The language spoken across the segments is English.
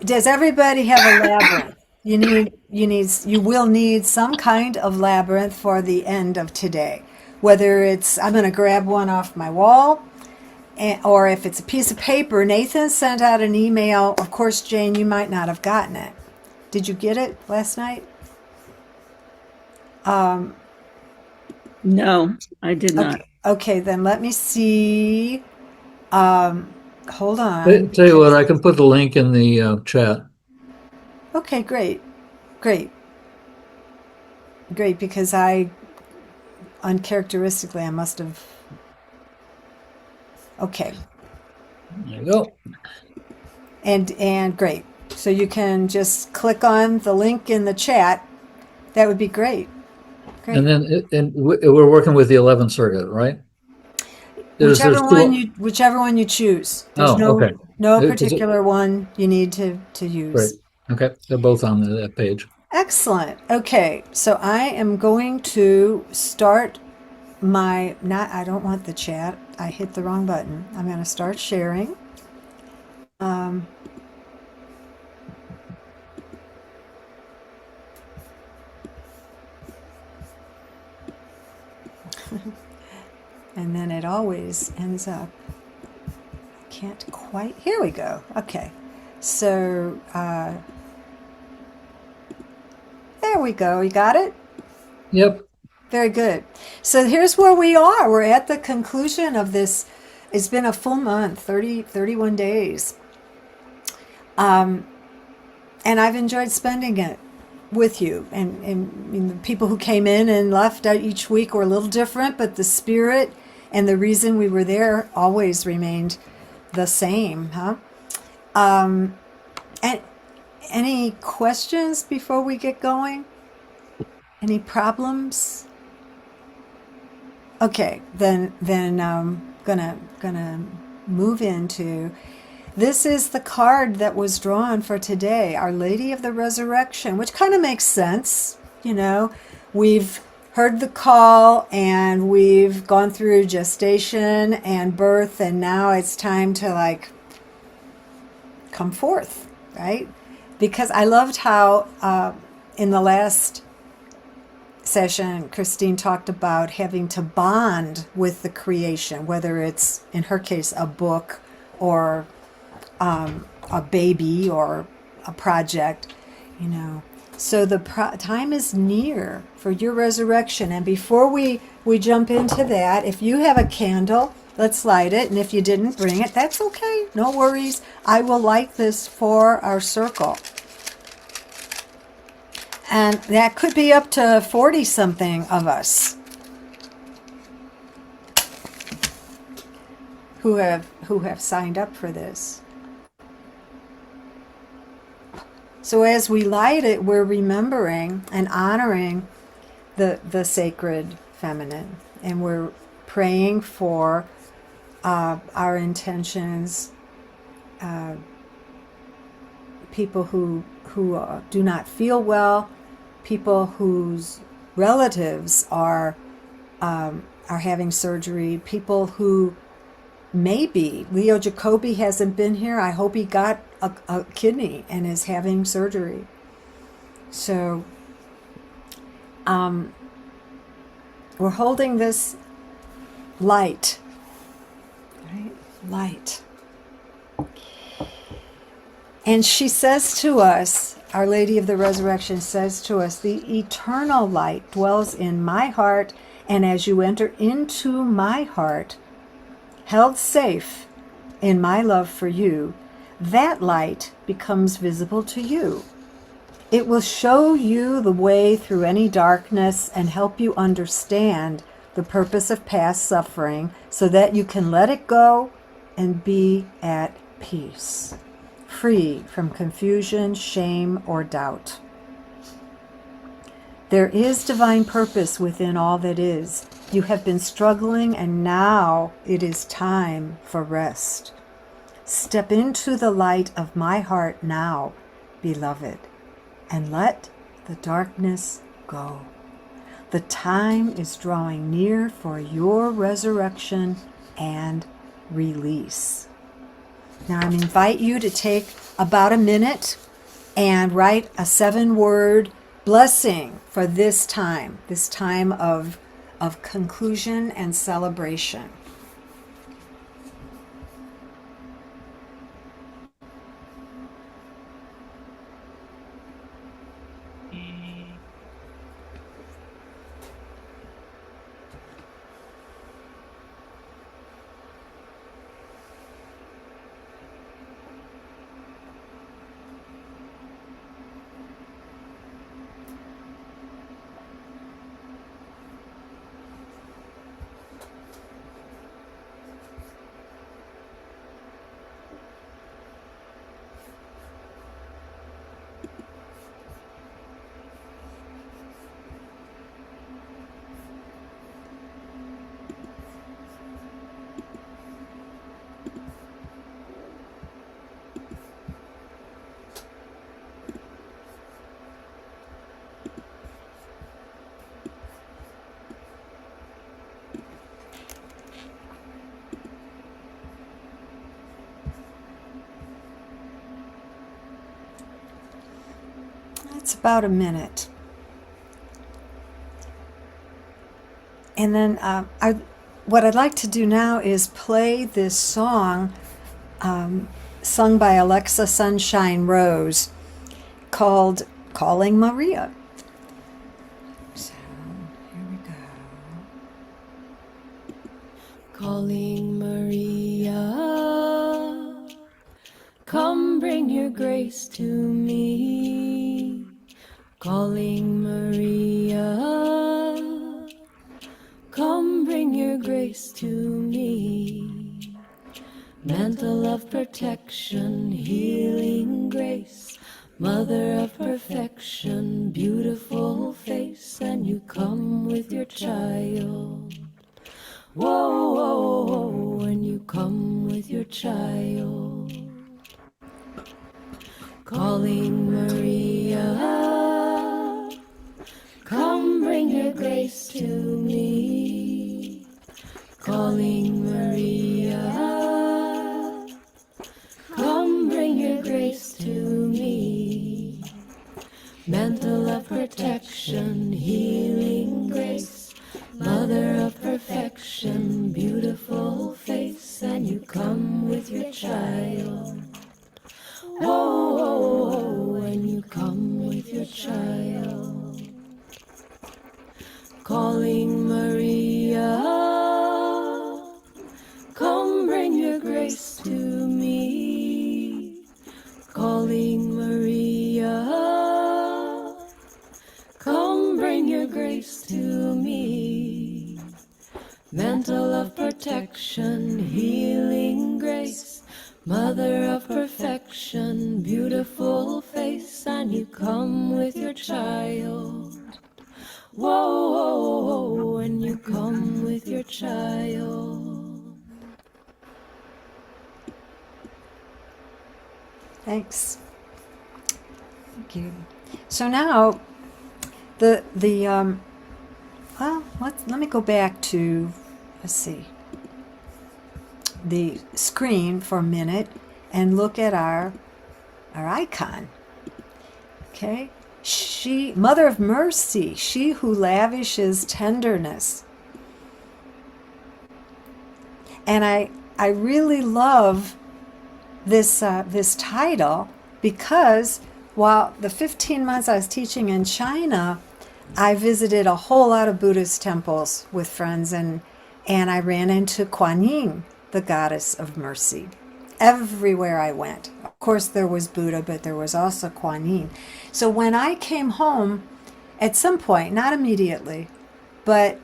Does everybody have a labyrinth? You will need some kind of labyrinth for the end of today. Whether it's I'm going to grab one off my wall, or if it's a piece of paper. Nathan sent out an email. Of course, Jane, you might not have gotten it. Did you get it last night? No, I did not. Okay, then let me see. Hold on, Tell you what, because I can put the link in the chat. okay, great, great. Because uncharacteristically, I must have. Okay, There you go. and great. So you can just click on the link in the chat. That would be great. Great. And then we're working with the 11th Circuit, right? There's two. Whichever one you choose. There's Oh, okay. no Is it, particular one you need to great. use. Okay, they're both on that page. Excellent. Okay, so I am going to start my not. I don't want the chat. I hit the wrong button. I'm going to start sharing. And then it always ends up. I can't quite. Here we go. Okay, so there we go. You got it. Yep. Very good. So here's where we are. We're at the conclusion of this. It's been a full month, 31 days. And I've enjoyed spending it with you. And the people who came in and left each week were a little different, but the spirit and the reason we were there always remained the same, huh? And any questions before we get going? Any problems? Okay, then gonna move into. This is the card that was drawn for today, Our Lady of the Resurrection, which kind of makes sense. We've heard the call and we've gone through gestation and birth, and now it's time to come forth, right? Because I loved how in the last session, Christine talked about having to bond with the creation, whether it's, in her case, a book or a baby or a project, So the time is near for your resurrection. And before we jump into that, if you have a candle, let's light it. And if you didn't bring it, that's okay. No worries. I will light this for our circle. And that could be up to 40 something of us who have signed up for this. So as we light it, we're remembering and honoring the sacred feminine, and we're praying for our intentions, people who do not feel well, people whose relatives are having surgery, people who maybe Leo Jacoby hasn't been here. I hope he got a kidney and is having surgery. So we're holding this light, right? Light. And she says to us, Our Lady of the Resurrection says to us, the eternal light dwells in my heart, and as you enter into my heart, held safe in my love for you, that light becomes visible to you. It will show you the way through any darkness and help you understand the purpose of past suffering so that you can let it go and be at peace, free from confusion, shame, or doubt. There is divine purpose within all that is. You have been struggling, and now it is time for rest. Step into the light of my heart now, beloved, and let the darkness go. The time is drawing near for your resurrection and release. Now I invite you to take about a minute and write a 7-word blessing for this time of conclusion and celebration. It's about a minute. And then what I'd like to do now is play this song sung by Alexa Sunshine Rose called Calling Maria. So here we go. Calling Maria, come bring your grace to me. Calling Maria, come bring your grace to me. Mantle of protection, healing grace, mother of perfection, beautiful face, and you come with your child. Whoa, whoa, whoa, when you come with your child. Calling Maria, come bring your grace to me. Calling Maria, come bring your grace to me. Mantle of protection, healing grace, mother of perfection, beautiful face, and you come with your child. Whoa, whoa, whoa, when you come with your child. Calling Maria, come bring your grace to me. Calling Maria, come bring your grace to me. Mantle of protection, healing grace, mother of perfection, beautiful face, and you come with your child. Whoa, whoa, whoa, when you come with your child. Thanks. Thank you. So now, well, let me go back to, let's see, the screen for a minute and look at our icon. Okay, she, Mother of Mercy, she who lavishes tenderness. And I really love this title because while the 15 months I was teaching in China, I visited a whole lot of Buddhist temples with friends, and I ran into Kuan Yin, the goddess of mercy, everywhere I went. Of course, there was Buddha, but there was also Kuan Yin. So when I came home, at some point, not immediately, but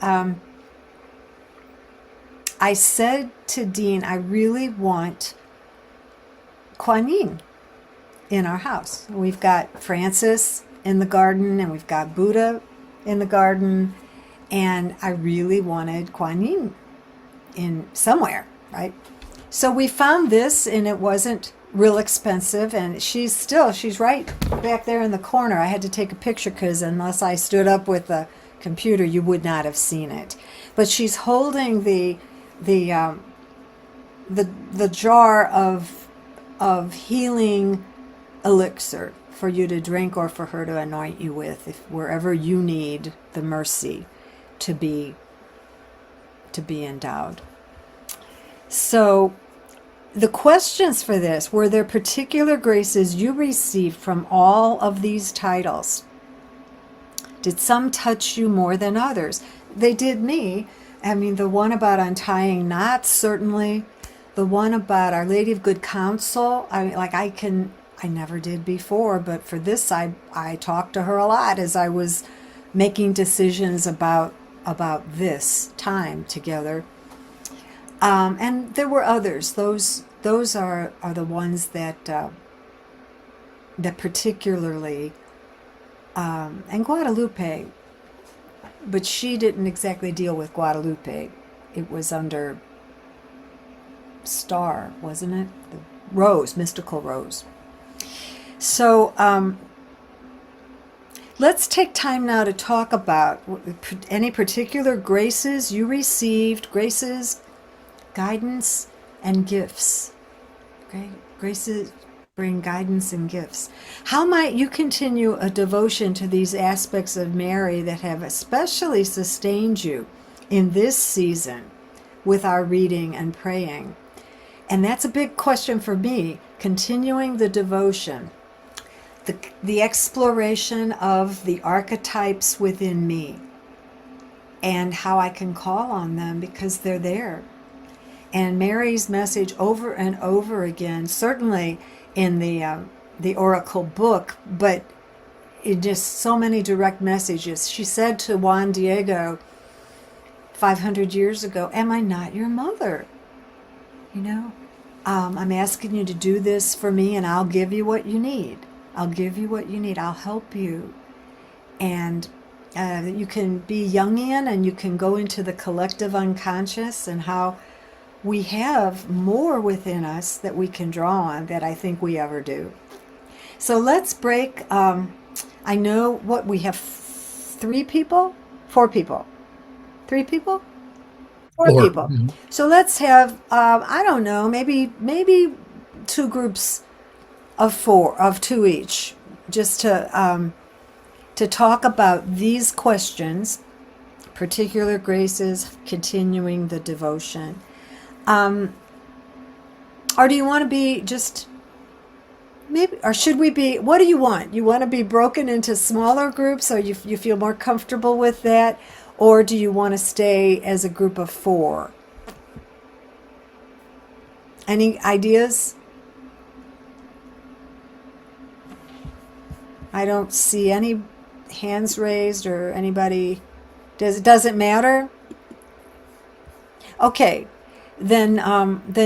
I said to Dean, I really want Kuan Yin in our house. We've got Francis in the garden, and we've got Buddha in the garden, and I really wanted Kuan Yin in somewhere, right? So we found this, and it wasn't real expensive, and she's right back there in the corner. I had to take a picture because unless I stood up with the computer, you would not have seen it. But she's holding the jar of of healing elixir for you to drink or for her to anoint you with, if wherever you need the mercy to be endowed. So the questions for this: were there particular graces you received from all of these titles? Did some touch you more than others? They did me. I mean, the one about untying knots, certainly. The one about Our Lady of Good Counsel, I never did before, but for this, I talked to her a lot as I was making decisions about this time together. And there were others. Those are the ones that particularly, and Guadalupe, but she didn't exactly deal with Guadalupe. It was under Star, wasn't it? The Rose, Mystical Rose. So let's take time now to talk about any particular graces you received, graces, guidance, and gifts. Okay? Graces bring guidance and gifts. How might you continue a devotion to these aspects of Mary that have especially sustained you in this season with our reading and praying? And that's a big question for me, continuing the devotion, the exploration of the archetypes within me and how I can call on them because they're there. And Mary's message over and over again, certainly in the Oracle book, but in just so many direct messages. She said to Juan Diego 500 years ago, "Am I not your mother? You know, I'm asking you to do this for me, and I'll give you what you need. I'll give you what you need. I'll help you." And you can be Jungian, and you can go into the collective unconscious and how we have more within us that we can draw on that I think we ever do. So let's break. I know what we have: 4 people, 4 people. Or, People. So let's have, I don't know, maybe 2 groups of 4, of 2 each, just to talk about these questions, particular graces, continuing the devotion. Or do you want to be just maybe, or should we be, what do you want? You want to be broken into smaller groups so you feel more comfortable with that? Or do you want to stay as a group of 4? Any ideas? I don't see any hands raised or anybody. Does it matter? Okay, then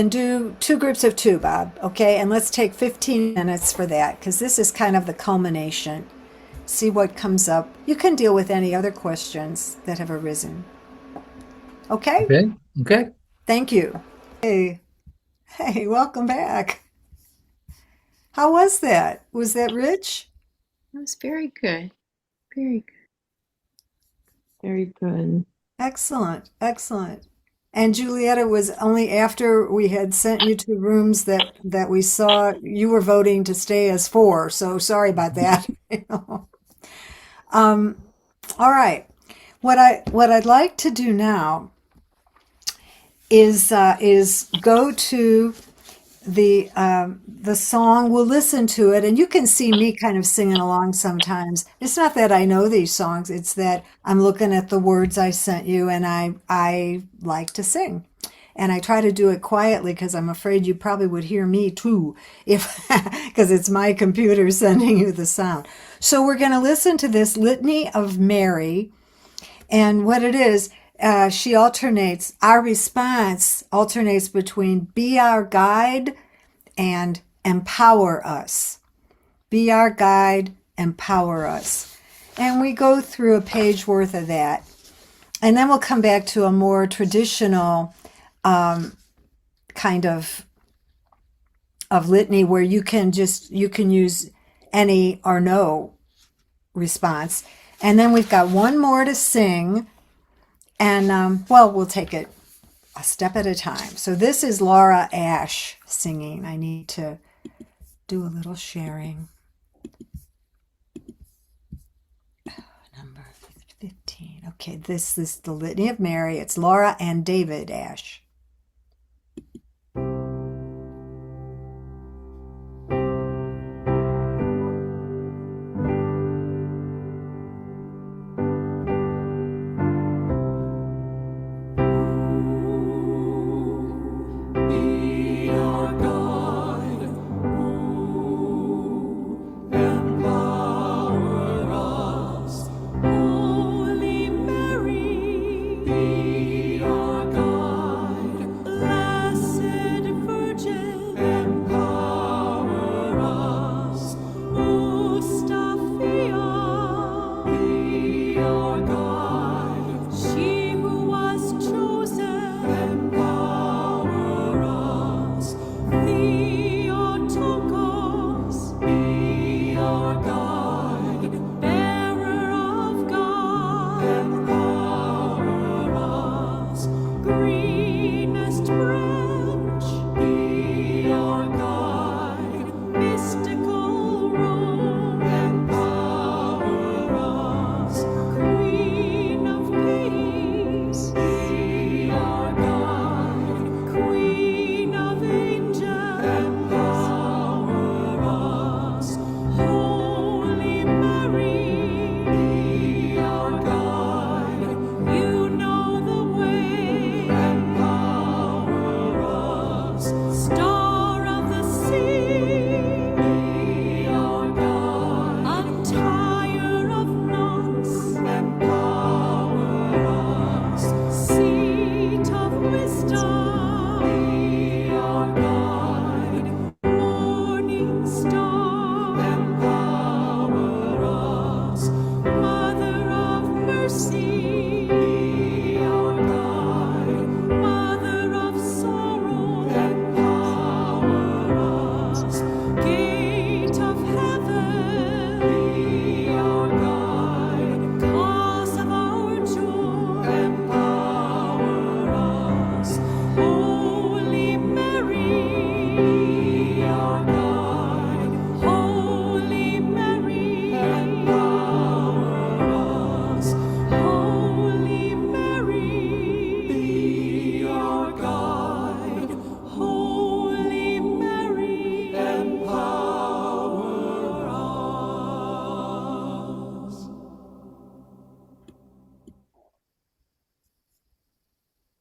do 2 groups of 2, Bob. Okay, and let's take 15 minutes for that because this is kind of the culmination. See what comes up. You can deal with any other questions that have arisen. Okay? Okay. Thank you. Hey, welcome back. How was that? Was that rich? It was very good. Very good. Very good. Excellent. And Julietta, was only after we had sent you to rooms that we saw you were voting to stay as 4. So sorry about that. All right. What I'd like to do now is go to the song. We'll listen to it, and you can see me kind of singing along sometimes. It's not that I know these songs; it's that I'm looking at the words I sent you, and I like to sing, and I try to do it quietly because I'm afraid you probably would hear me too if because it's my computer sending you the sound. So we're going to listen to this Litany of Mary, and what it is. She alternates, our response alternates between be our guide and empower us. Be our guide, empower us. And we go through a page worth of that. And then we'll come back to a more traditional kind of litany where you can use any or no response. And then we've got one more to sing. And, we'll take it a step at a time. So this is Laura Ash singing. I need to do a little sharing. Number 15. Okay, this is the Litany of Mary. It's Laura and David Ash.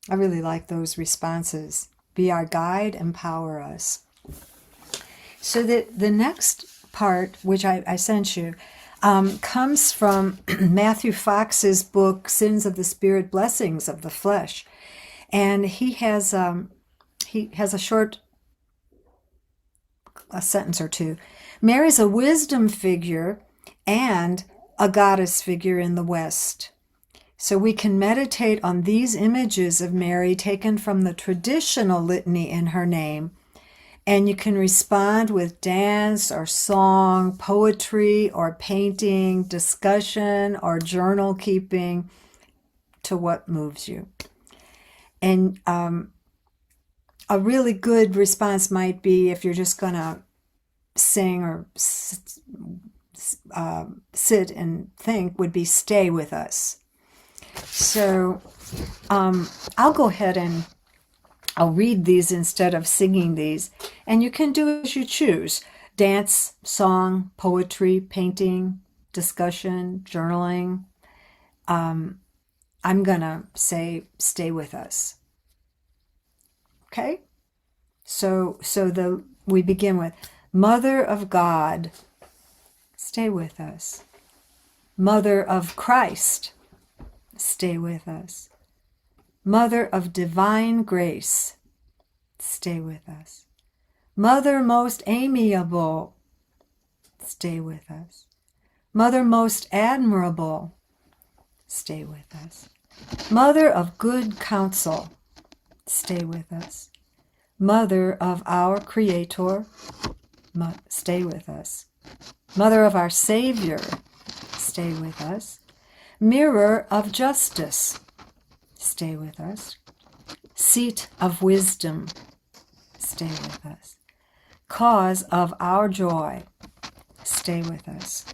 I really like those responses. Be our guide, empower us. So that the next part, which I sent you, comes from Matthew Fox's book, Sins of the Spirit, Blessings of the Flesh. And he has a sentence or two. Mary's a wisdom figure and a goddess figure in the West. So we can meditate on these images of Mary taken from the traditional litany in her name, and you can respond with dance or song, poetry or painting, discussion or journal keeping to what moves you. And a really good response might be, if you're just going to sing or sit and think, would be stay with us. So I'll go ahead and I'll read these instead of singing these, and you can do as you choose. Dance, song, poetry, painting, discussion, journaling. I'm going to say stay with us. Okay? So we begin with Mother of God, stay with us. Mother of Christ, stay with us. Mother of divine grace, stay with us. Mother most amiable, stay with us. Mother most admirable, stay with us. Mother of good counsel, stay with us. Mother of our Creator, stay with us. Mother of our Savior, stay with us. Mirror of justice, stay with us. Seat of wisdom, stay with us. cause of our joy, stay with us.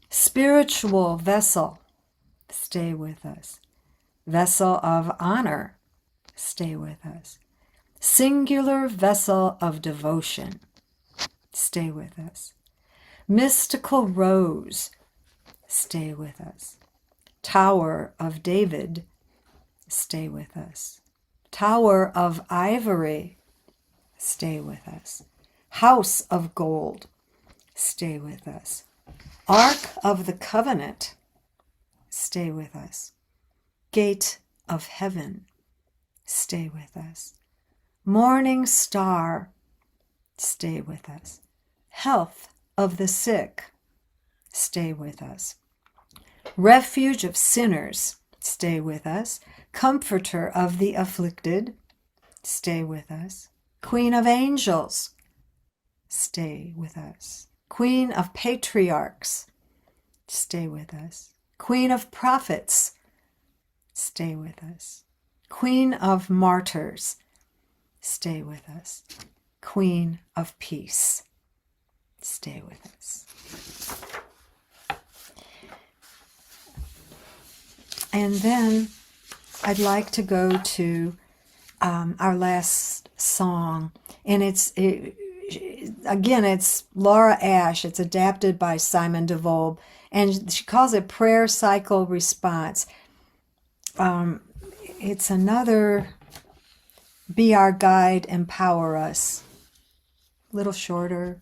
Spiritual vessel, stay with us. Vessel of honor, stay with us. Singular vessel of devotion, stay with us. Mystical rose, stay with us. Tower of David, stay with us. Tower of ivory, stay with us. House of gold, stay with us. Ark of the covenant, stay with us. Gate of heaven, stay with us. Morning star, stay with us. Health of the sick, stay with us. Refuge of sinners, stay with us. Comforter of the afflicted, stay with us. Queen of angels, stay with us. Queen of patriarchs, stay with us. Queen of prophets, stay with us. Queen of martyrs, stay with us. Queen of peace, stay with us. And then I'd like to go to our last song, and it's Laura Ash. It's adapted by Simon DeVolb, and she calls it Prayer Cycle Response. It's another Be Our Guide, Empower Us. A little shorter.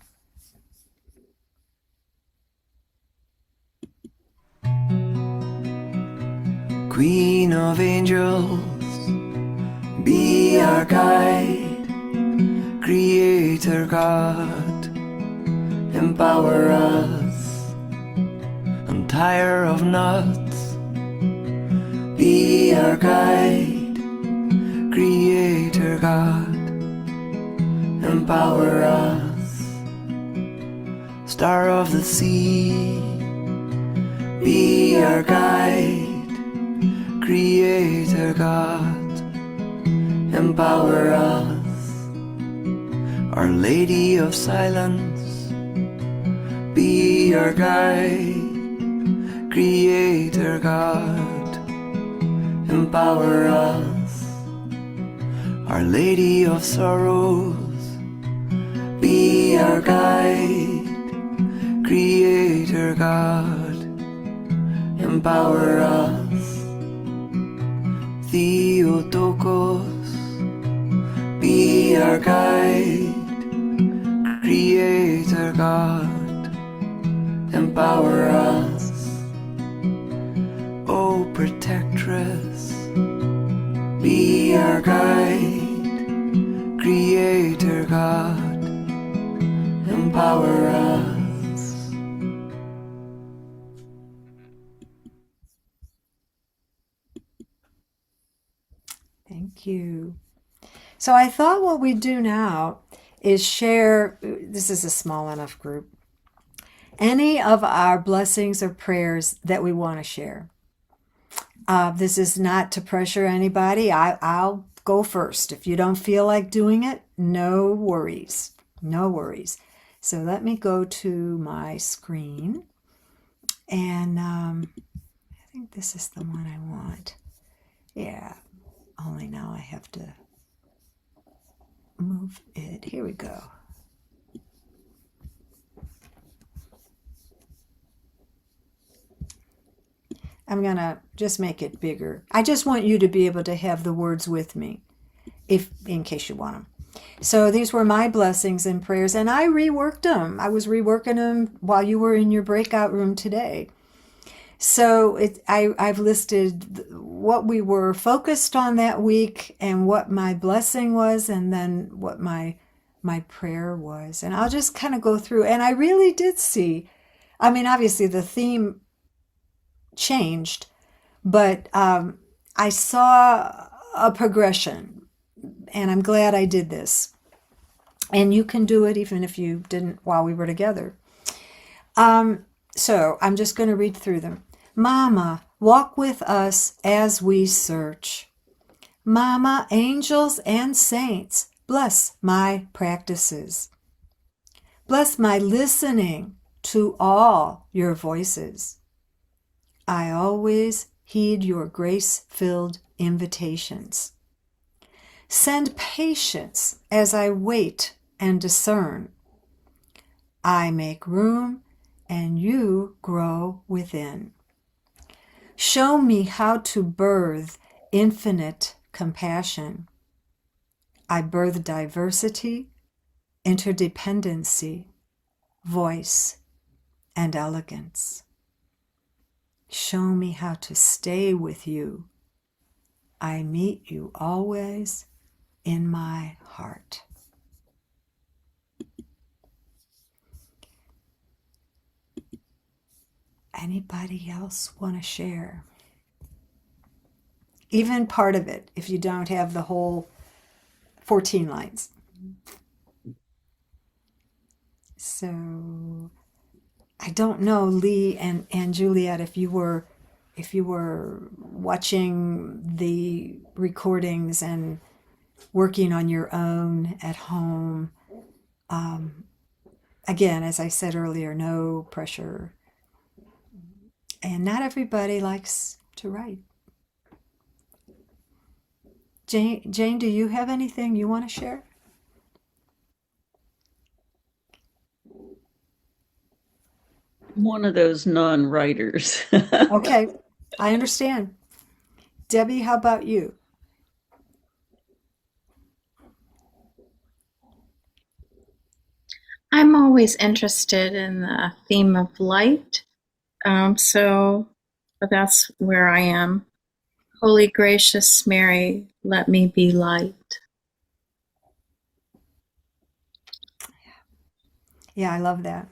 Queen of angels, be our guide. Creator God, empower us. I'm tired of nuts. Be our guide. Creator God, empower us. Star of the sea, be our guide. Creator God, empower us. Our Lady of Silence, be our guide. Creator God, empower us. Our Lady of Sorrows, be our guide. Creator God, empower us. Theotokos, be our guide. Creator God, empower us. O Protectress, be our guide. Creator God, empower us. Thank you. So I thought what we'd do now is share, this is a small enough group, any of our blessings or prayers that we want to share. This is not to pressure anybody. I'll go first. If you don't feel like doing it, no worries. No worries. So let me go to my screen. And I think this is the one I want. Yeah. Only now I have to move it. Here we go. I'm going to just make it bigger. I just want you to be able to have the words with me, in case you want them. So these were my blessings and prayers, and I reworked them. I was reworking them while you were in your breakout room today. So I've listed what we were focused on that week and what my blessing was, and then what my prayer was. And I'll just kind of go through. And I really did see, I mean, obviously the theme changed, but I saw a progression, and I'm glad I did this. And you can do it even if you didn't while we were together. So I'm just going to read through them. Mama, walk with us as we search. Mama, angels and saints, bless my practices. Bless my listening to all your voices. I always heed your grace-filled invitations. Send patience as I wait and discern. I make room and you grow within. Show me how to birth infinite compassion. I birth diversity, interdependency, voice, and elegance. Show me how to stay with you. I meet you always in my heart. Anybody else want to share? Even part of it, if you don't have the whole 14 lines. So I don't know, Lee and Juliet, if you were watching the recordings and working on your own at home. Again, as I said earlier, no pressure. And not everybody likes to write. Jane, do you have anything you want to share? One of those non-writers. Okay, I understand. Debbie, how about you? I'm always interested in the theme of light. So that's where I am. Holy gracious Mary, let me be light. Yeah, I love that.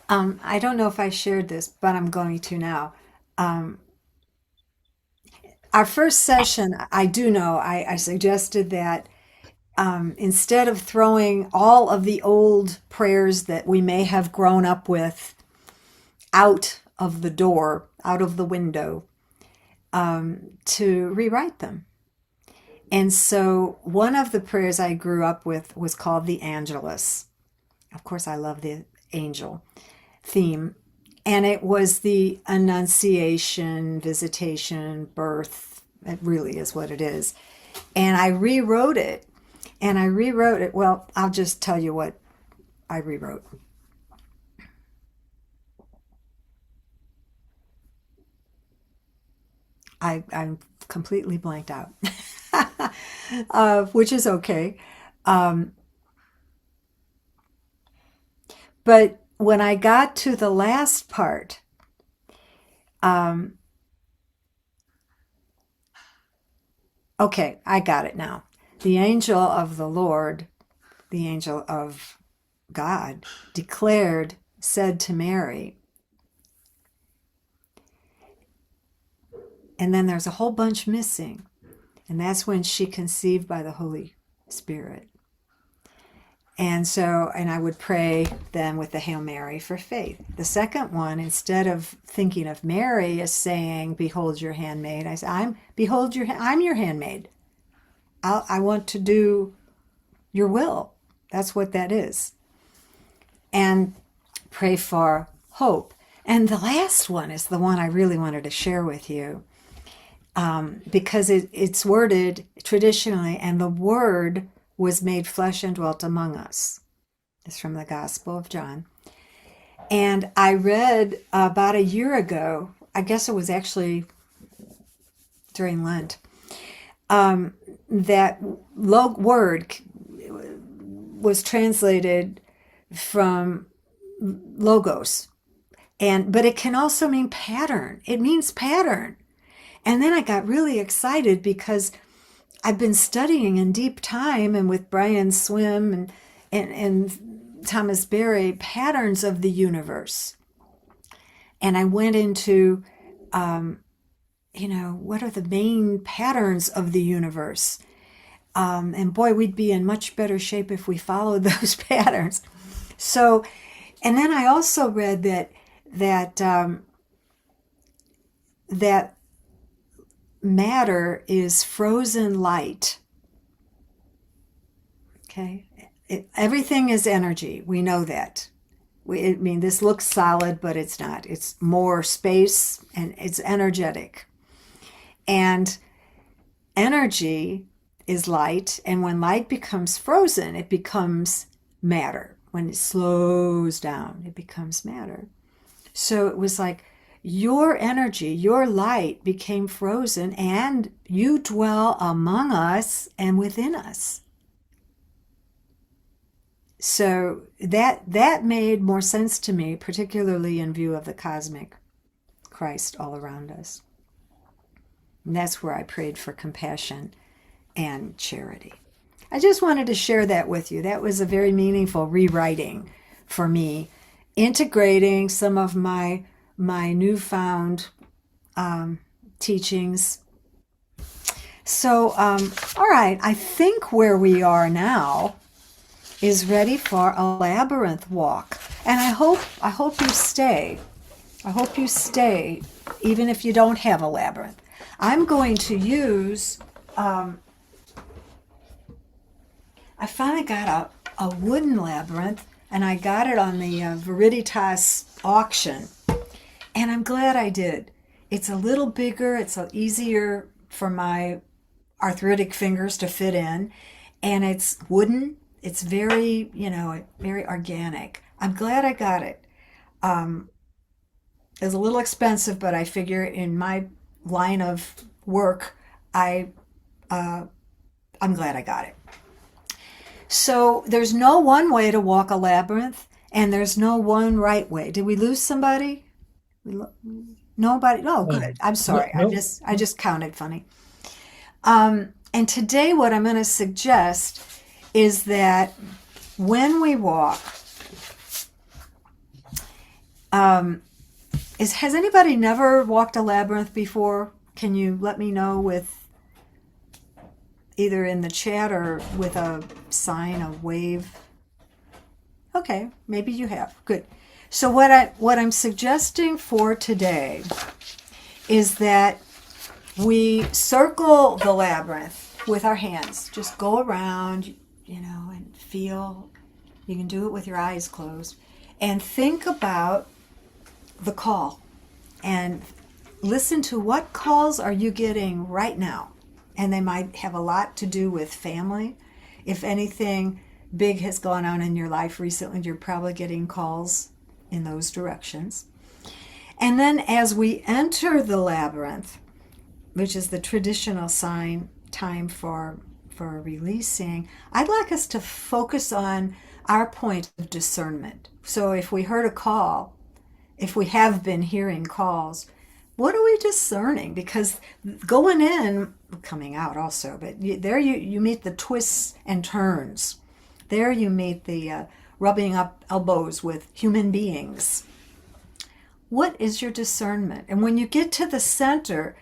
I don't know if I shared this, but I'm going to now. Our first session, I do know, I suggested that instead of throwing all of the old prayers that we may have grown up with out of the door, out of the window, to rewrite them. And so one of the prayers I grew up with was called the Angelus. Of course, I love the angel theme. And it was the Annunciation, visitation, birth. It really is what it is. And I rewrote it. Well, I'll just tell you what I rewrote. I'm completely blanked out, which is okay. But when I got to the last part, okay, I got it now. The angel of the Lord, the angel of God, said to Mary, and then there's a whole bunch missing. And that's when she conceived by the Holy Spirit. And I would pray then with the Hail Mary for faith. The second one, instead of thinking of Mary as saying, "Behold your handmaid," I say, I'm your handmaid. I want to do your will. That's what that is. And pray for hope. And the last one is the one I really wanted to share with you, because it's worded traditionally, and the Word was made flesh and dwelt among us. It's from the Gospel of John. And I read about a year ago, I guess it was actually during Lent, that word was translated from logos. But it can also mean pattern. It means pattern. And then I got really excited because I've been studying in deep time and with Brian Swim and Thomas Berry, patterns of the universe. And I went into, what are the main patterns of the universe? And boy, we'd be in much better shape if we followed those patterns. So, and then I also read that matter is frozen light. Okay, everything is energy. We know that. I mean, this looks solid, but it's not. It's more space and it's energetic. And energy is light. And when light becomes frozen, it becomes matter. When it slows down, it becomes matter. So it was like your energy, your light became frozen, and you dwell among us and within us. So that made more sense to me, particularly in view of the cosmic Christ all around us. And that's where I prayed for compassion and charity. I just wanted to share that with you. That was a very meaningful rewriting for me, integrating some of my newfound teachings. So, all right, I think where we are now is ready for a labyrinth walk, and I hope you stay. I hope you stay, even if you don't have a labyrinth. I'm going to use. I finally got a wooden labyrinth, and I got it on the Viriditas auction, and I'm glad I did. It's a little bigger, it's easier for my arthritic fingers to fit in, and it's wooden. It's very, very organic. I'm glad I got it. It's a little expensive, but I figure in my line of work, I'm glad I got it. So there's no one way to walk a labyrinth, and there's no one right way. Did we lose somebody? Nobody? Oh, good. I'm sorry. No. I just counted funny. And today what I'm going to suggest is that when we walk, has anybody never walked a labyrinth before? Can you let me know with either in the chat or with a sign, a wave? Okay, maybe you have. Good. So what I'm suggesting for today is that we circle the labyrinth with our hands. Just go around, and feel. You can do it with your eyes closed. And think about the call. And listen to what calls are you getting right now. And they might have a lot to do with family. If anything big has gone on in your life recently, you're probably getting calls in those directions. And then as we enter the labyrinth, which is the traditional time for releasing, I'd like us to focus on our point of discernment. So if we heard a call, if we have been hearing calls, what are we discerning? Because going in, coming out also, but there you meet the twists and turns. There you meet the rubbing up elbows with human beings. What is your discernment? And when you get to the center,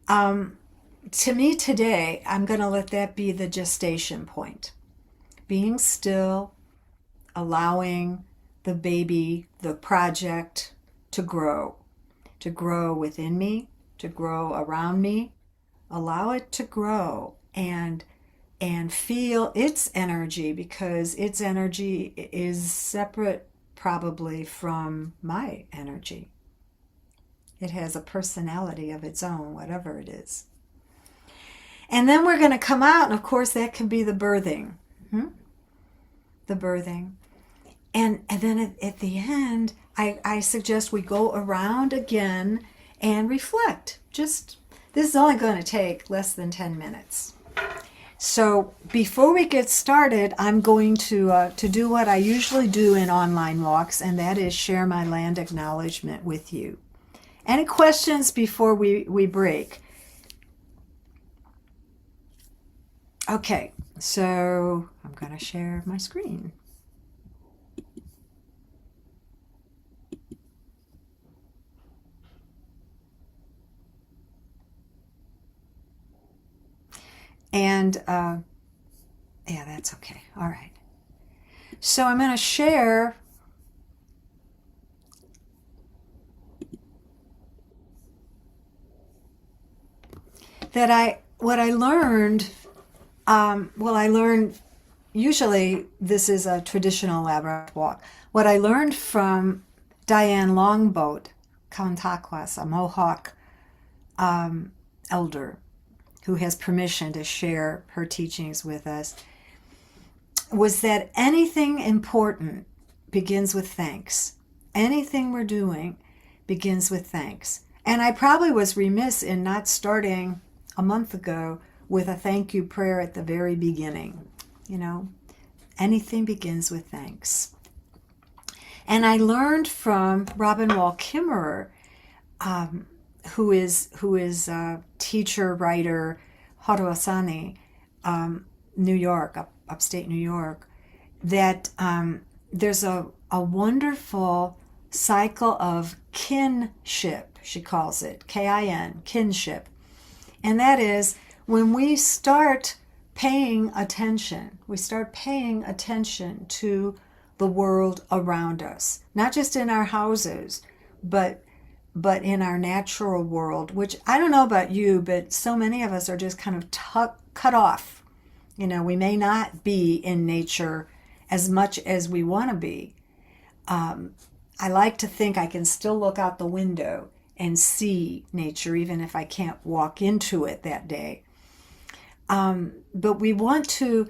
to me today, I'm going to let that be the gestation point. Being still, allowing the baby, the project to grow within me, to grow around me. Allow it to grow and feel its energy, because its energy is separate probably from my energy. It has a personality of its own, whatever it is. And then we're going to come out, and of course that can be the birthing. The birthing. And then at the end, I suggest we go around again and reflect. This is only going to take less than 10 minutes. So before we get started, I'm going to do what I usually do in online walks, and that is share my land acknowledgement with you. Any questions before we break? Okay, so I'm going to share my screen. And yeah, that's okay. All right. So I'm going to share that what I learned, I learned usually this is a traditional labyrinth walk. What I learned from Diane Longboat, Kauntakwas, a Mohawk elder who has permission to share her teachings with us, was that anything important begins with thanks. Anything we're doing begins with thanks. And I probably was remiss in not starting a month ago with a thank you prayer at the very beginning. You know, anything begins with thanks. And I learned from Robin Wall Kimmerer, who is a teacher, writer, Haruasani, New York, upstate New York, that there's a wonderful cycle of kinship, she calls it, K-I-N, kinship. And that is when we start paying attention, to the world around us, not just in our houses, but in our natural world, which I don't know about you, but so many of us are just kind of cut off. You know, we may not be in nature as much as we want to be. I like to think I can still look out the window and see nature, even if I can't walk into it that day. But we want to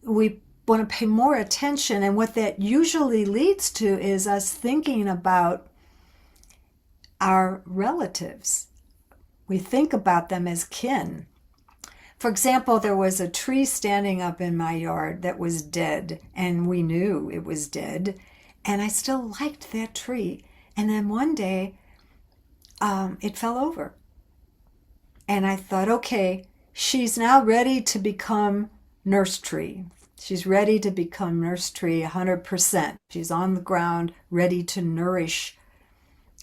pay more attention, and what that usually leads to is us thinking about our relatives. We think about them as kin. For example, there was a tree standing up in my yard that was dead, and we knew it was dead, and I still liked that tree. And then one day, it fell over. And I thought, okay, she's now ready to become nurse tree. She's ready to become nurse tree 100%. She's on the ground, ready to nourish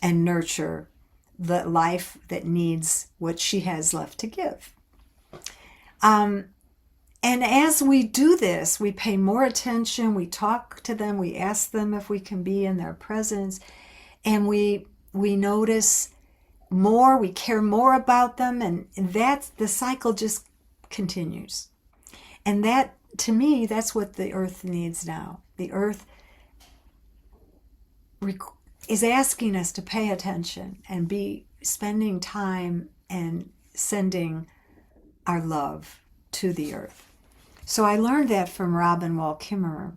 and nurture the life that needs what she has left to give. And as we do this, we pay more attention, we talk to them, we ask them if we can be in their presence, and we notice more, we care more about them, and that's the cycle just continues. And that, to me, that's what the earth needs now. The earth is asking us to pay attention and be spending time and sending our love to the earth. So I learned that from Robin Wall Kimmerer.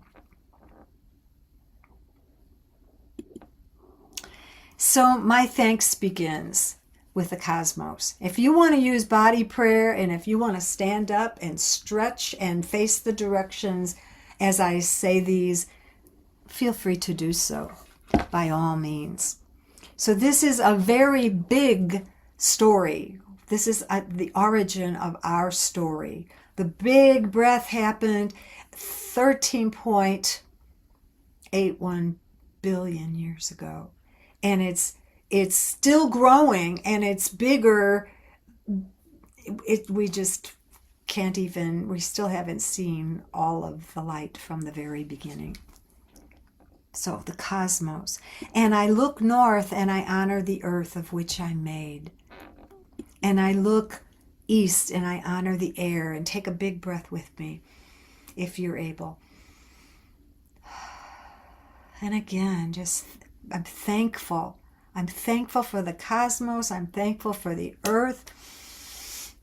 So my thanks begins with the cosmos. If you want to use body prayer, and if you want to stand up and stretch and face the directions as I say these, feel free to do so by all means. So this is a very big story. This is the origin of our story. The big breath happened 13.81 billion years ago. And it's still growing, and it's bigger. We just can't even, we still haven't seen all of the light from the very beginning. So the cosmos. And I look north and I honor the earth of which I'm made. And I look east and I honor the air, and take a big breath with me if you're able. And again, just I'm thankful. I'm thankful for the cosmos. I'm thankful for the earth.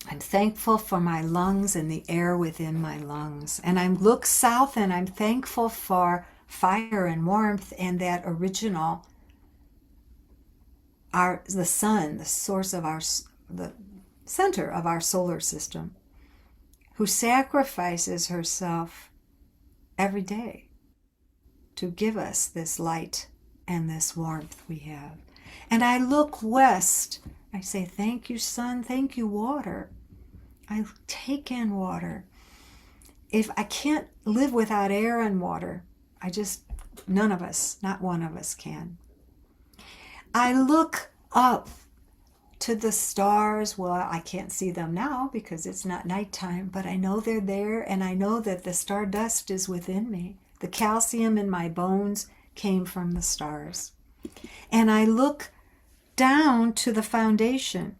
I'm thankful for my lungs and the air within my lungs. And I look south and I'm thankful for fire and warmth and that original, the sun, the source of the center of our solar system, who sacrifices herself every day to give us this light and this warmth we have. And I look west. I say, thank you, sun. Thank you, water. I take in water. If I can't live without air and water, none of us, not one of us can. I look up to the stars. Well, I can't see them now because it's not nighttime, but I know they're there, and I know that the stardust is within me. The calcium in my bones came from the stars. And I look down to the foundation,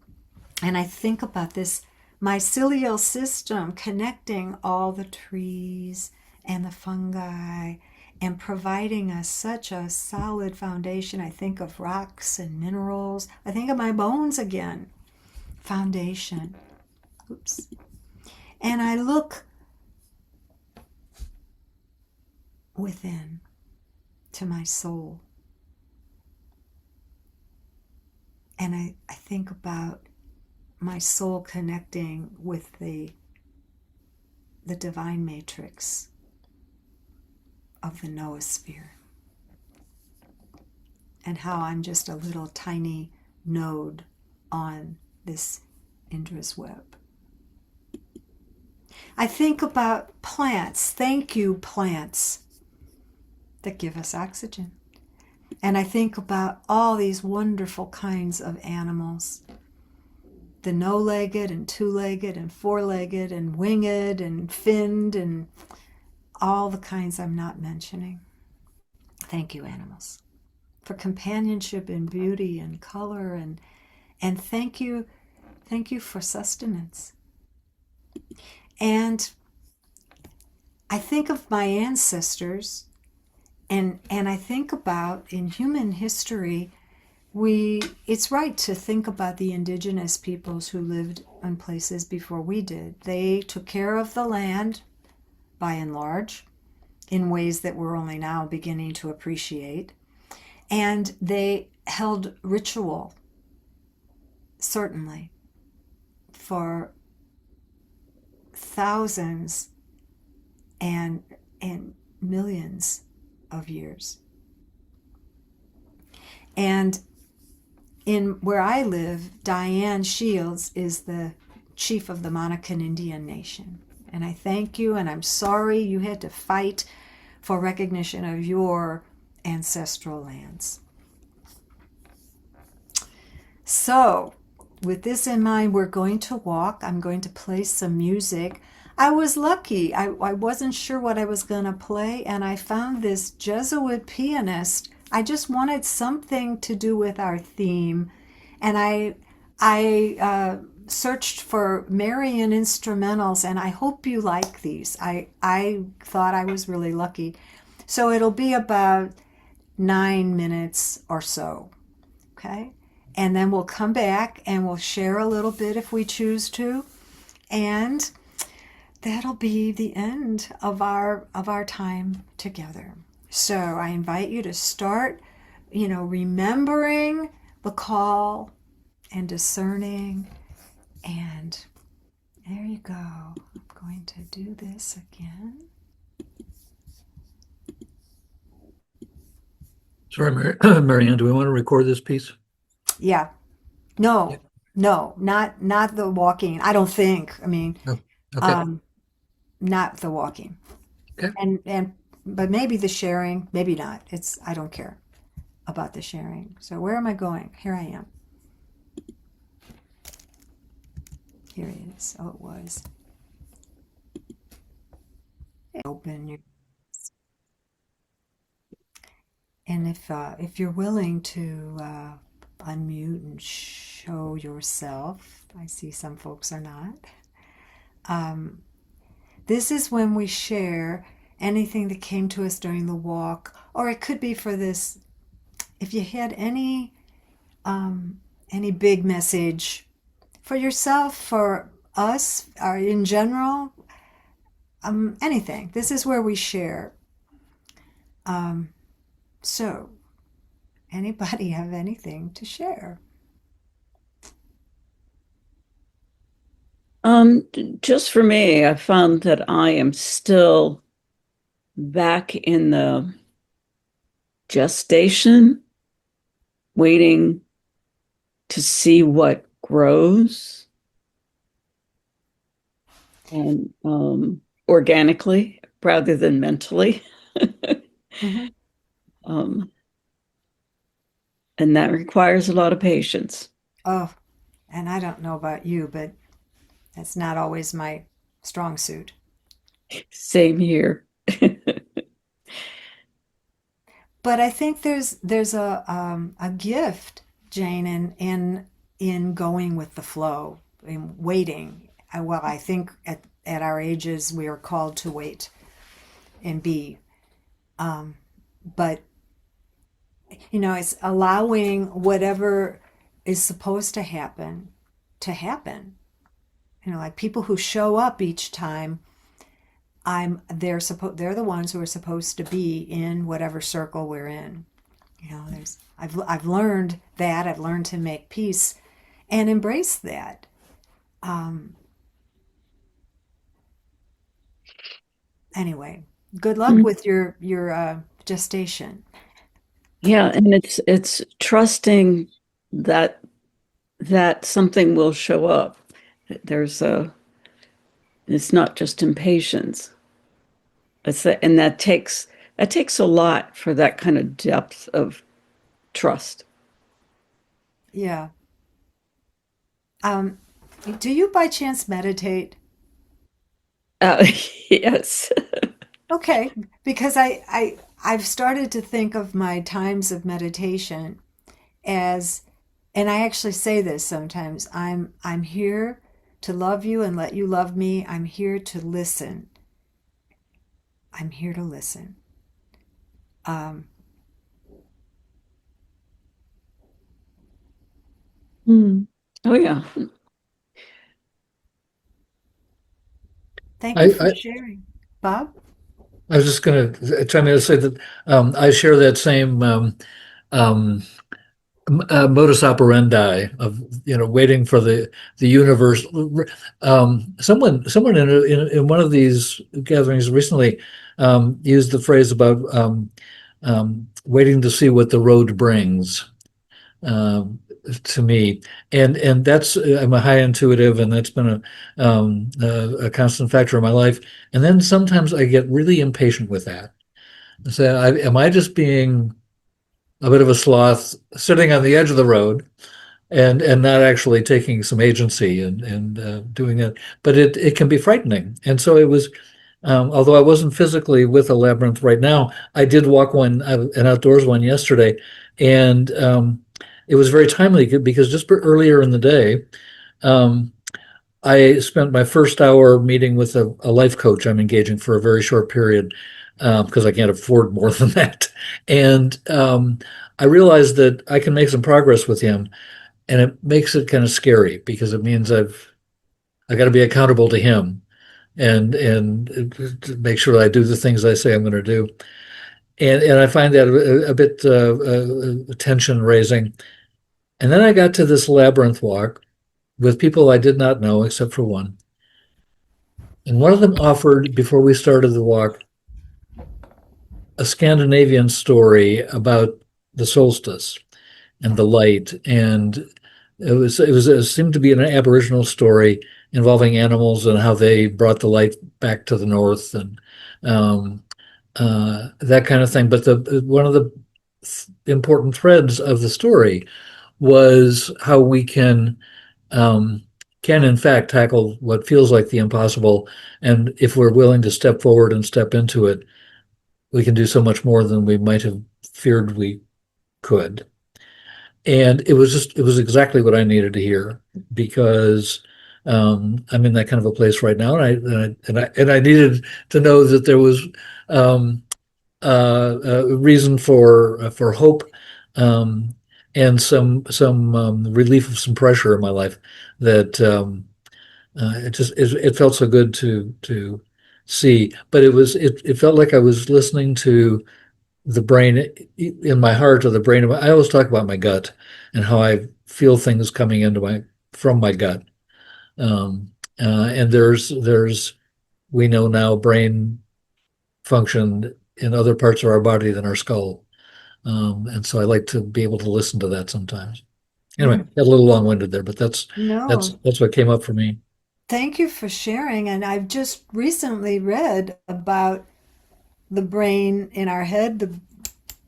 and I think about this mycelial system connecting all the trees and the fungi, and providing us such a solid foundation. I think of rocks and minerals. I think of my bones again. Foundation. Oops. And I look within to my soul. And I think about my soul connecting with the divine matrix of the noosphere, and how I'm just a little tiny node on this Indra's web. I think about plants. Thank you, plants that give us oxygen. And I think about all these wonderful kinds of animals, the no-legged and two-legged and four-legged and winged and finned and all the kinds I'm not mentioning. Thank you, animals, for companionship and beauty and color, and thank you for sustenance. And I think of my ancestors, and I think about, in human history, it's right to think about the indigenous peoples who lived in places before we did. They took care of the land, by and large, in ways that we're only now beginning to appreciate. And they held ritual, certainly, for thousands and millions of years. And in where I live, Diane Shields is the chief of the Monacan Indian Nation. And I thank you, and I'm sorry you had to fight for recognition of your ancestral lands. So, with this in mind, we're going to walk. I'm going to play some music. I was lucky. I wasn't sure what I was going to play, and I found this Jesuit pianist. I just wanted something to do with our theme, and I searched for Marian instrumentals, and I hope you like these. I thought I was really lucky. So it'll be about 9 minutes or so, okay? And then we'll come back and we'll share a little bit if we choose to, and that'll be the end of our time together. So I invite you to start, remembering the call and discerning. And there you go. I'm going to do this again. Sorry, Marianne, do we want to record this piece? Yeah. No, not the walking. I don't think. I mean, No. Okay. Not the walking. Okay. But maybe the sharing, maybe not. I don't care about the sharing. So where am I going? Here I am. Here it is. Oh, it was. Open your. And if you're willing to unmute and show yourself, I see some folks are not. This is when we share anything that came to us during the walk, or it could be for this. If you had any big message for yourself, for us, or in general, anything. This is where we share. So, anybody have anything to share? Just for me, I found that I am still back in the gestation, waiting to see what grows, and organically rather than mentally. Mm-hmm. And that requires a lot of patience. Oh, and I don't know about you, but that's not always my strong suit. Same here. But I think there's a gift, Jane, in going with the flow, in waiting. Well, I think at our ages we are called to wait, and be. But it's allowing whatever is supposed to happen to happen. Like people who show up each time, they're the ones who are supposed to be in whatever circle we're in. I've learned that. I've learned to make peace and embrace that. Anyway, good luck with your gestation. Yeah, and it's trusting that something will show up. It's not just impatience. And that takes a lot for that kind of depth of trust. Yeah. Do you by chance meditate? Yes. Okay, because I've started to think of my times of meditation as, and I actually say this sometimes, I'm here to love you and let you love me. I'm here to listen. I'm here to listen. Um, Oh yeah. Thank you I, for I, sharing, Bob. I was just going to chime in to say that I share that same um, modus operandi of waiting for the universe. Someone in one of these gatherings recently used the phrase about waiting to see what the road brings. Um, to me, and that's I'm a high intuitive, and that's been a constant factor in my life. And then sometimes I get really impatient with that. So am I just being a bit of a sloth, sitting on the edge of the road, and not actually taking some agency and doing it? But it can be frightening. And so it was. Although I wasn't physically with a labyrinth right now, I did walk an outdoors one yesterday, and it was very timely because just earlier in the day, um, I spent my first hour meeting with a life coach I'm engaging for a very short period because I can't afford more than that. And I realized that I can make some progress with him, and it makes it kind of scary because it means I got to be accountable to him and to make sure that I do the things I say I'm going to do. And I find that a bit tension raising. And then I got to this labyrinth walk with people I did not know except for one. And one of them offered, before we started the walk, a Scandinavian story about the solstice and the light. And it seemed to be an Aboriginal story involving animals and how they brought the light back to the north and um, that kind of thing. But one of the important threads of the story was how we um, can in fact tackle what feels like the impossible, and if we're willing to step forward and step into it, we can do so much more than we might have feared we could. And it was exactly what I needed to hear because I'm in that kind of a place right now, and I needed to know that there was um, a reason for hope um, and some relief of some pressure in my life that it felt so good to see. But it felt like I was listening to the brain in my heart or the brain of I always talk about my gut and how I feel things coming into from my gut. And there's we know now brain function in other parts of our body than our skull. And so I like to be able to listen to that sometimes. Anyway, got a little long-winded there, but No, that's what came up for me. thank you for sharing. And I've just recently read about the brain in our head, the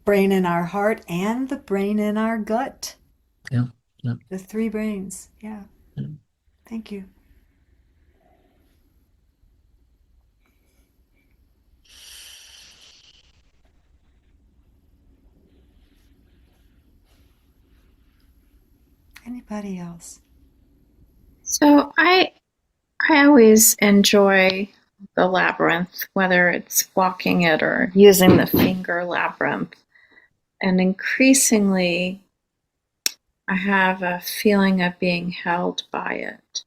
brain in our heart, and the brain in our gut. Yeah, yeah. The three brains. Yeah. Yeah. Thank you. Anybody else? So I always enjoy the labyrinth, whether it's walking it or using the finger labyrinth. And increasingly, I have a feeling of being held by it.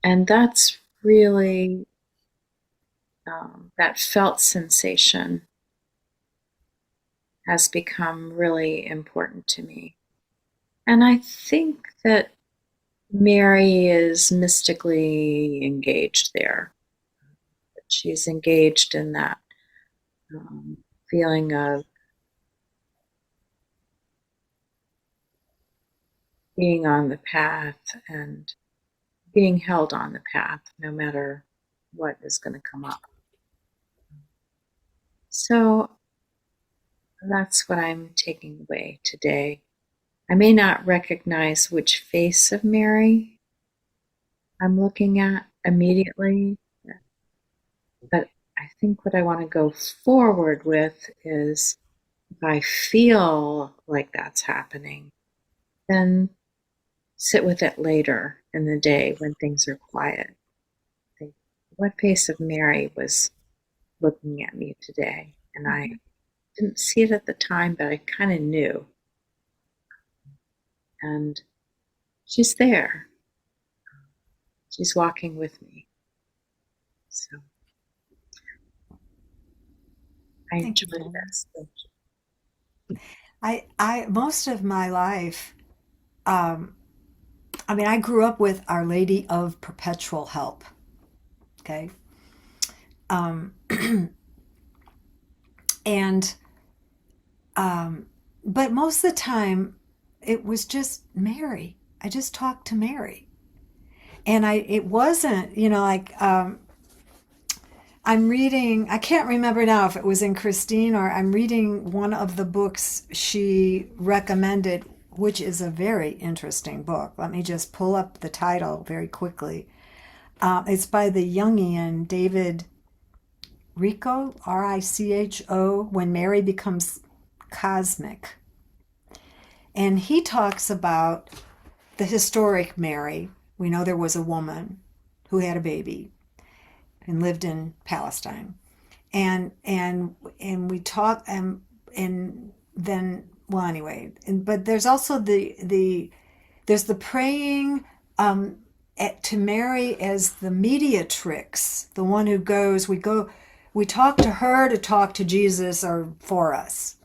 And that's really, that felt sensation has become really important to me. And I think that Mary is mystically engaged there. She's engaged in that feeling of being on the path and being held on the path, no matter what is going to come up. So that's what I'm taking away today. I may not recognize which face of Mary I'm looking at immediately, but I think what I want to go forward with is if I feel like that's happening, then sit with it later in the day when things are quiet. Think, what face of Mary was looking at me today? And I didn't see it at the time, but I kind of knew. And she's there. She's walking with me. So I Thank you, enjoy Paula. this. Thank you. I most of my life, I mean, I grew up with Our Lady of Perpetual Help. Okay. Um, and, but most of the time it was just Mary. I just talked to Mary. And it wasn't, like, I'm reading, I can't remember now if it was in Christine or I'm reading one of the books she recommended, which is a very interesting book. Let me just pull up the title very quickly. It's by the Jungian David Richo, Richo, When Mary Becomes Cosmic. And he talks about the historic Mary. We know there was a woman who had a baby and lived in Palestine. And we talk and then, well, anyway, but there's also there's the praying to Mary as the mediatrix, the one who goes, we talk to her to talk to Jesus or for us.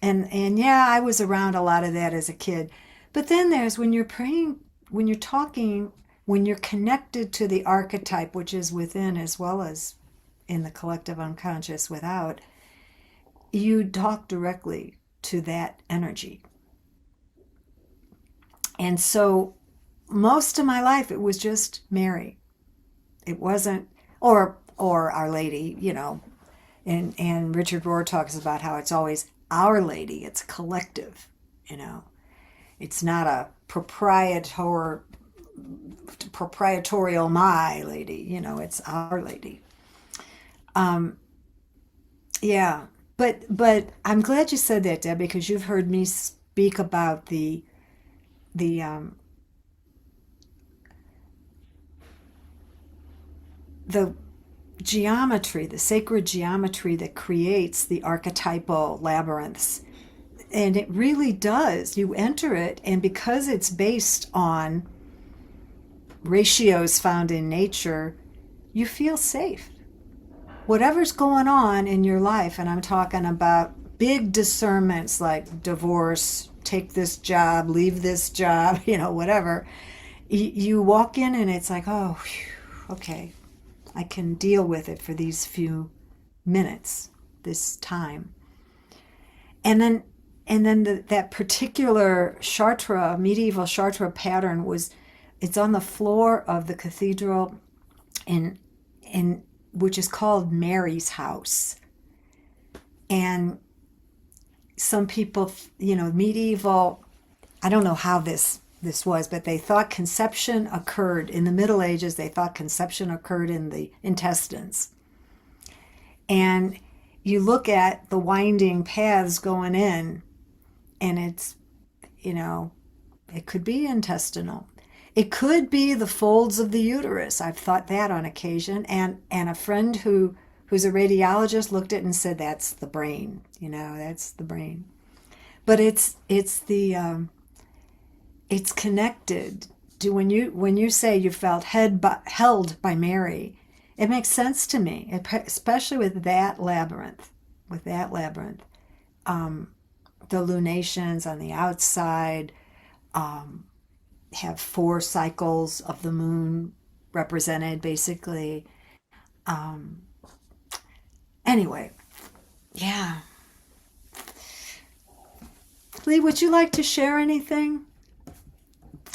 And yeah, I was around a lot of that as a kid. But then there's when you're praying, when you're talking, when you're connected to the archetype, which is within as well as in the collective unconscious without, you talk directly to that energy. And so most of my life, it was just Mary. It wasn't, or Our Lady, and Richard Rohr talks about how it's always Our Lady. It's collective, It's not a proprietorial my lady, it's Our Lady. Yeah, but I'm glad you said that, Deb, because you've heard me speak about the the geometry, the sacred geometry that creates the archetypal labyrinths. And it really does. You enter it, and because it's based on ratios found in nature, you feel safe. Whatever's going on in your life, and I'm talking about big discernments like divorce, take this job, leave this job, whatever. You walk in and it's like, oh, okay, I can deal with it for these few minutes, this time. And then that particular Chartres, medieval Chartres pattern it's on the floor of the cathedral in which is called Mary's house. And some people, medieval, I don't know how this was, but they thought conception occurred in the Middle Ages. They thought conception occurred in the intestines. And you look at the winding paths going in, and it's, it could be intestinal. It could be the folds of the uterus. I've thought that on occasion. And a friend who's a radiologist looked at it and said, that's the brain. That's the brain. But it's connected to when you say you felt held by Mary. It makes sense to me, especially with that labyrinth. The lunations on the outside have 4 cycles of the moon represented, basically. Anyway, yeah. Lee, would you like to share anything?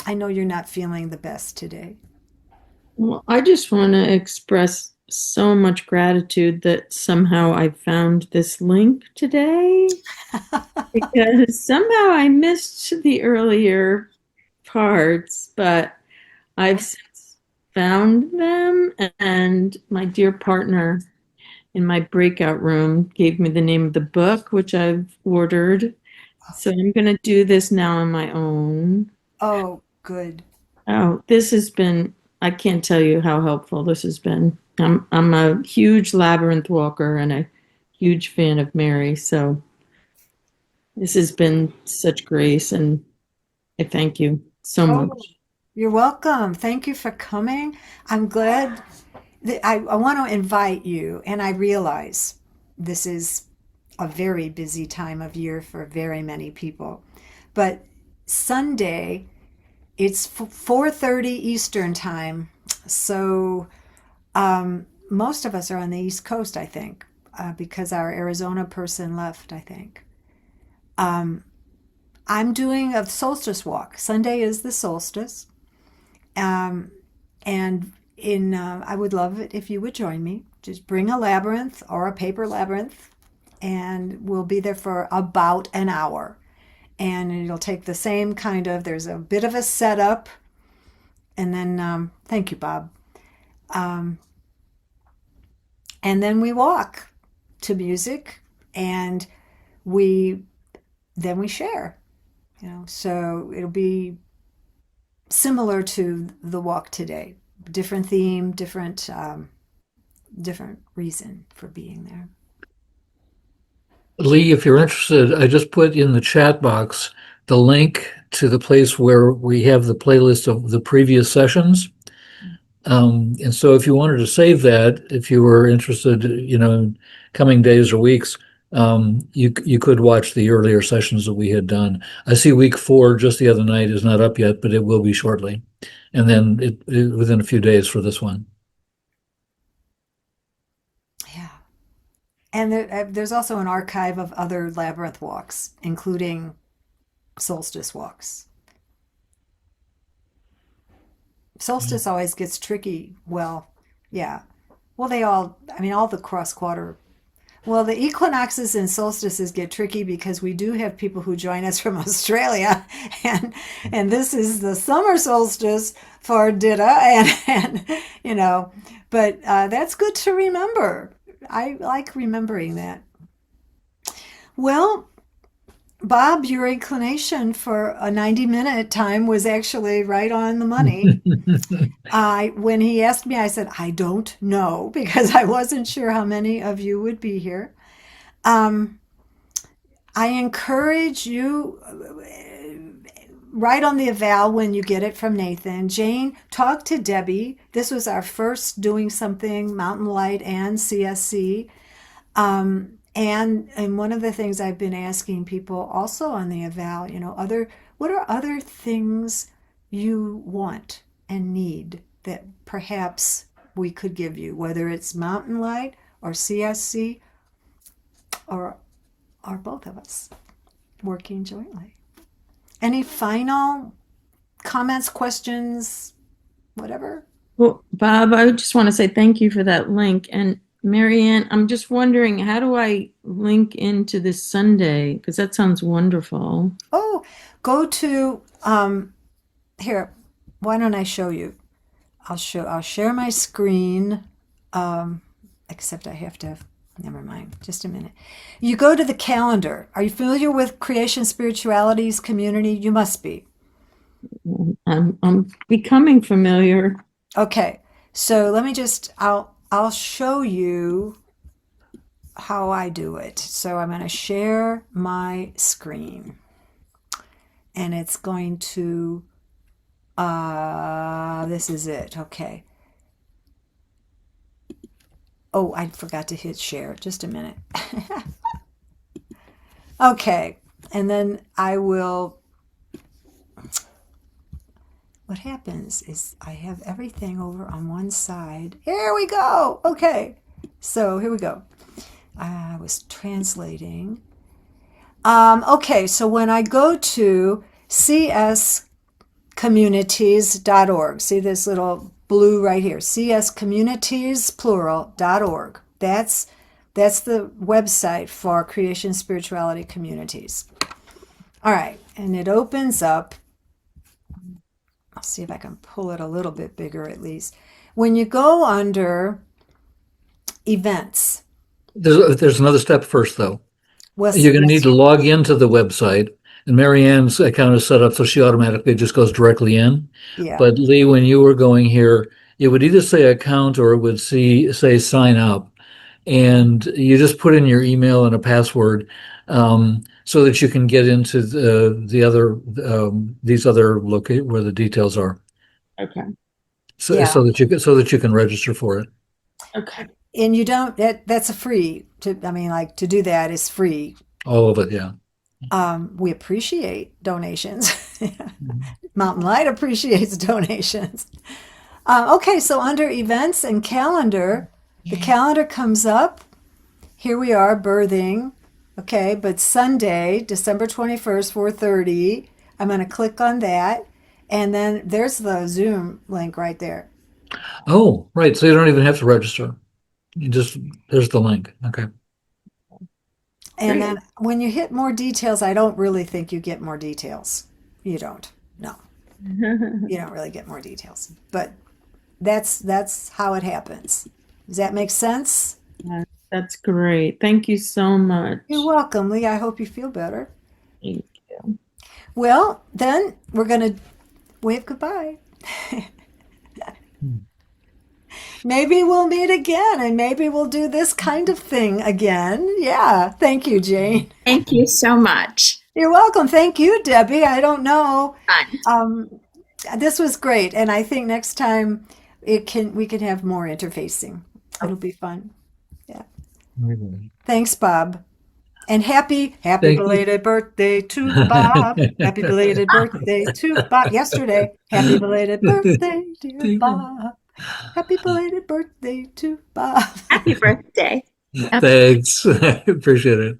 I know you're not feeling the best today. Well, I just want to express so much gratitude that somehow I found this link today because somehow I missed the earlier parts, but I've since found them, and my dear partner in my breakout room gave me the name of the book, which I've ordered. So I'm going to do this now on my own. Oh, good. Oh, this has been, I can't tell you how helpful this has been. I'm a huge labyrinth walker and a huge fan of Mary, so this has been such grace, and I thank you so much. You're welcome. Thank you for coming. I'm glad that I want to invite you, and I realize this is a very busy time of year for very many people, but Sunday, it's 4:30 Eastern time, so most of us are on the East Coast, I think, because our Arizona person left, I think. I'm doing a solstice walk. Sunday is the solstice. And I would love it if you would join me. Just bring a labyrinth or a paper labyrinth, and we'll be there for about an hour. And it'll take the same there's a bit of a setup. And then, thank you, Bob. And then we walk to music, and then we share, so it'll be similar to the walk today, different theme, different reason for being there. Lee, if you're interested, I just put in the chat box the link to the place where we have the playlist of the previous sessions. And so if you wanted to save that, if you were interested, in coming days or weeks, you could watch the earlier sessions that we had done. I see week 4 just the other night is not up yet, but it will be shortly. And then within a few days for this one. Yeah. And there's also an archive of other labyrinth walks, including solstice walks. Solstice always gets tricky. Well, yeah. Well, all the cross-quarter. Well, the equinoxes and solstices get tricky because we do have people who join us from Australia, and this is the summer solstice for Ditta, but that's good to remember. I like remembering that. Well, Bob, your inclination for a 90-minute time was actually right on the money. When he asked me, I said, I don't know, because I wasn't sure how many of you would be here. I encourage you, write on the eval when you get it from Nathan. Jane, talk to Debbie. This was our first doing something, Mountain Light and CSC. And one of the things I've been asking people also on the eval, what are other things you want and need that perhaps we could give you, whether it's Mountain Light or CSC or both of us working jointly. Any final comments, questions, whatever? Well, Bob, I just want to say thank you for that link. And Marianne, I'm just wondering, how do I link into this Sunday? Because that sounds wonderful. Oh, go to here. Why don't I show you? I'll share my screen. Except I have to. Never mind. Just a minute. You go to the calendar. Are you familiar with Creation Spiritualities community? You must be. I'm becoming familiar. Okay, so let me just, I'll show you how I do it. So I'm going to share my screen, and it's going to, this is it. Okay. Oh, I forgot to hit share. Just a minute. Okay, and then I will, what happens is I have everything over on one side. Here we go. Okay, so here we go. I was translating. Okay, so when I go to cscommunities.org, see this little blue right here, cscommunitiesplural.org. That's the website for Creation Spirituality Communities. All right, and it opens up. I'll see if I can pull it a little bit bigger at least. When you go under events, There's another step first, though. well, You're going to need to log into the website, and Marianne's account is set up so she automatically just goes directly in. yeah. But Lee, when you were going here, it would either say account or it would say sign up, and you just put in your email and a password so that you can get into the other these other locate where the details are, Okay. so Yeah. so that you can register for it. Okay. And you don't, that's a free to, I mean, like to do that is free. All of it, yeah. We appreciate donations. Mountain Light appreciates donations. Okay, so under events and calendar, the calendar comes up. Here we are, birthing. Okay, but Sunday, December 21st, 4:30. I'm going to click on that. And then there's the Zoom link right there. Oh, right. So you don't even have to register. There's the link. Okay. And Great. then when you hit more details, I don't really think you get more details. You don't. No, you don't really get more details. But that's how it happens. Does that make sense? That's great. Thank you so much. You're welcome, Lee. I hope you feel better. Thank you. Well, then we're going to wave goodbye. Maybe we'll meet again and maybe we'll do this kind of thing again. Yeah. Thank you, Jane. Thank you so much. You're welcome. Thank you, Debbie. I don't know. Fun. This was great. And I think next time we can have more interfacing. It'll be fun. Thanks, Bob. And happy Thank you. belated birthday to Bob. Happy belated birthday to Bob. Yesterday. Happy belated birthday, dear Bob. Happy belated birthday to Bob. Happy birthday. Thanks. I appreciate it.